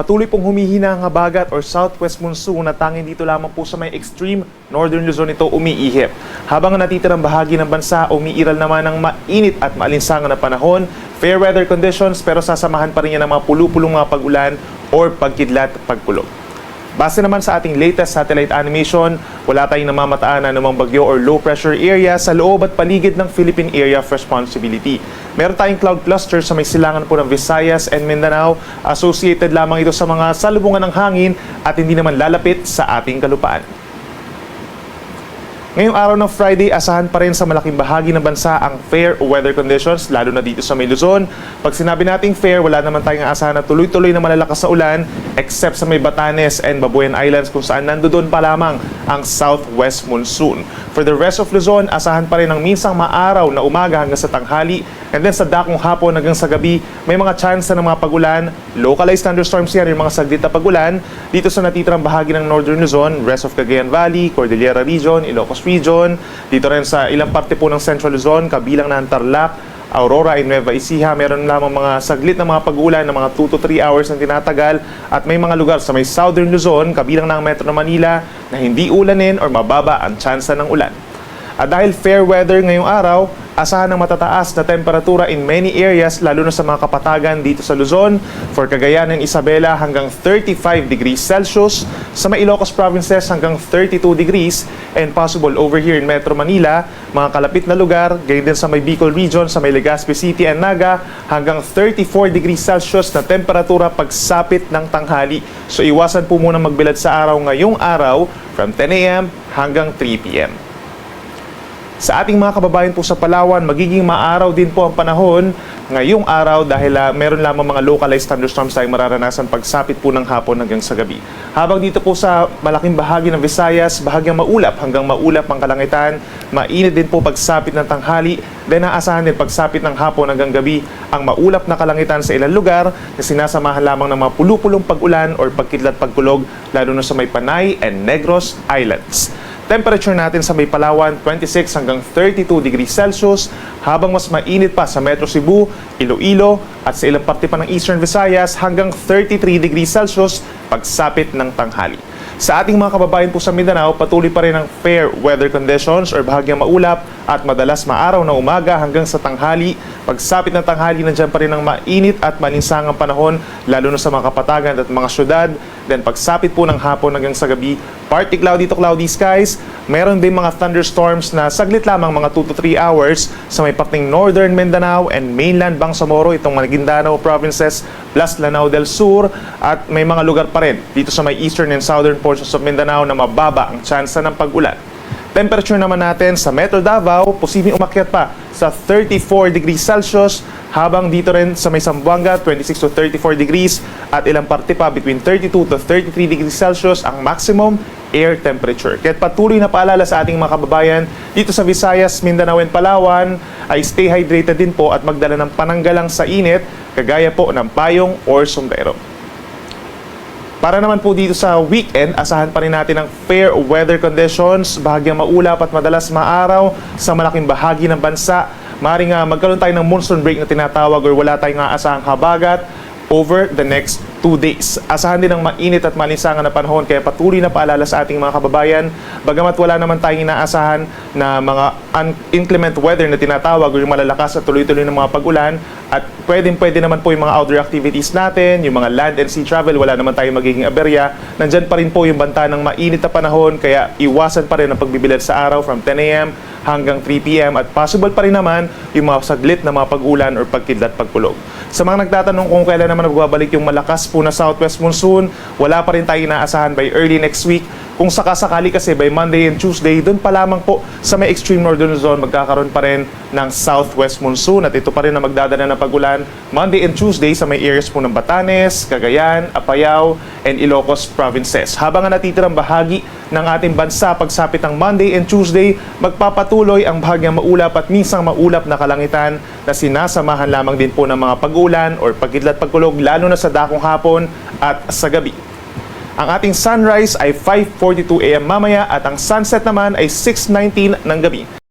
Patuloy pong humihina ang habagat or southwest monsoon na tanging dito lamang po sa may extreme northern Luzon ito umiihip. Habang natitirang bahagi ng bansa, umiiral naman ng mainit at maalinsangan na panahon, fair weather conditions pero sasamahan pa rin yan ng mga pulupulong mga pag-ulan or pagkidlat pagkulog. Base naman sa ating latest satellite animation, wala tayong namamataan na anumang bagyo or low pressure area sa loob at paligid ng Philippine Area of Responsibility. Meron tayong cloud cluster sa may silangan po ng Visayas and Mindanao. Associated lamang ito sa mga salubungan ng hangin at hindi naman lalapit sa ating kalupaan. Ngayong araw ng Friday, asahan pa rin sa malaking bahagi ng bansa ang fair weather conditions, lalo na dito sa may Luzon. Pag sinabi nating fair, wala naman tayong asahan na tuloy-tuloy na malalakas sa ulan, except sa may Batanes and Babuyan Islands kung saan nandoon pa lamang ang southwest monsoon. For the rest of Luzon, asahan pa rin ang minsang maaraw na umaga hanggang sa tanghali, and then sa dakong hapon hanggang sa gabi, may mga chance ng mga pag-ulan, localized thunderstorms yan, yung mga saglit na pag-ulan, dito sa natitirang bahagi ng Northern Luzon, rest of Cagayan Valley, Cordillera Region, Ilocos Region, dito rin sa ilang parte po ng Central Luzon, kabilang na ang Tarlac, Aurora and Nueva Ecija, meron lamang mga saglit na mga pag-ulan ng mga 2 to 3 hours na tinatagal at may mga lugar sa may Southern Luzon, kabilang na ang Metro Manila na hindi ulanin or mababa ang tsansa ng ulan. At dahil fair weather ngayong araw, asahan ng matataas na temperatura in many areas lalo na sa mga kapatagan dito sa Luzon. For Cagayan and Isabela hanggang 35 degrees Celsius, sa may Ilocos provinces hanggang 32 degrees, and possible over here in Metro Manila, mga kalapit na lugar, gayon din sa may Bicol region, sa may Legazpi City and Naga, hanggang 34 degrees Celsius na temperatura pagsapit ng tanghali. So iwasan po muna magbilad sa araw ngayong araw from 10 a.m. hanggang 3 p.m. Sa ating mga kababayan po sa Palawan, magiging maaraw din po ang panahon ngayong araw dahil meron lamang mga localized thunderstorms tayong mararanasan pagsapit po ng hapon hanggang sa gabi. Habang dito po sa malaking bahagi ng Visayas, bahagyang maulap hanggang maulap ang kalangitan, mainit din po pagsapit ng tanghali, then naasahan din pagsapit ng hapon hanggang gabi ang maulap na kalangitan sa ilang lugar na sinasamahan lamang ng mga pulupulong pag-ulan or pagkidlat pagkulog lalo na sa may Panay and Negros Islands. Temperature natin sa may Palawan, 26 hanggang 32 degrees Celsius, habang mas mainit pa sa Metro Cebu, Iloilo, at sa ilang parte pa ng Eastern Visayas hanggang 33 degrees Celsius pagsapit ng tanghali. Sa ating mga kababayan po sa Mindanao, patuloy pa rin ang fair weather conditions or bahagyang maulap at madalas maaraw na umaga hanggang sa tanghali. Pagsapit ng tanghali, nandiyan pa rin ang mainit at malinsangang panahon lalo na sa mga kapatagan at mga syudad. Then pagsapit po ng hapon hanggang sa gabi, partly cloudy to cloudy skies. Meron din mga thunderstorms na saglit lamang mga 2 to 3 hours sa may parteng Northern Mindanao and mainland Bangsamoro, itong Maguindanao provinces plus Lanao del Sur, at may mga lugar pa rin dito sa may eastern and southern portions of Mindanao na mababa ang tsansa ng pag-ulan. Temperature naman natin sa Metro Davao, posibleng umakyat pa sa 34 degrees Celsius, habang dito rin sa may Zamboanga, 26 to 34 degrees, at ilang parte pa between 32 to 33 degrees Celsius ang maximum air temperature. Kaya patuloy na paalala sa ating mga kababayan dito sa Visayas, Mindanao and Palawan ay stay hydrated din po at magdala ng pananggalang sa init, kagaya po ng payong or sombrero. Para naman po dito sa weekend, asahan pa rin natin ang fair weather conditions, bahagyang maulap at madalas maaraw sa malaking bahagi ng bansa. Maaaring magkaroon tayo ng monsoon break na tinatawag or wala tayong aasahang habagat over the next 2 days. Asahan din ang mainit at malinsangan na panahon, kaya patuloy na paalala sa ating mga kababayan, bagamat wala naman tayong inaasahan na mga inclement weather na tinatawag o yung malalakas at tuloy-tuloy ng mga pag-ulan, at pwede naman po yung mga outdoor activities natin, yung mga land and sea travel, wala naman tayong magiging aberya. Nandyan pa rin po yung banta ng mainit na panahon, kaya iwasan pa rin ang pagbibilad sa araw from 10 a.m. hanggang 3 p.m. at possible pa rin naman yung mga saglit na mga pag-ulan or pagkidlat pagkulog. Sa mga nagtatanong kung kailan naman magbabalik yung malakas po na southwest monsoon, wala pa rin tayo inaasahan by early next week. Kung sakasakali kasi by Monday and Tuesday, doon pa lamang po sa may extreme northern zone magkakaroon pa rin ng southwest monsoon, at ito pa rin na magdadala ng pag-ulan Monday and Tuesday sa may areas po ng Batanes, Cagayan, Apayao, and Ilocos provinces. Habang ang natitirang bahagi ng ating bansa pagsapit ng Monday and Tuesday, magpapatuloy ang bahagyang maulap at minsang maulap na kalangitan na sinasamahan lamang din po ng mga pag-ulan or pagkidlat pagkulog lalo na sa dakong hapon at sa gabi. Ang ating sunrise ay 5:42 a.m. mamaya at ang sunset naman ay 6:19 ng gabi.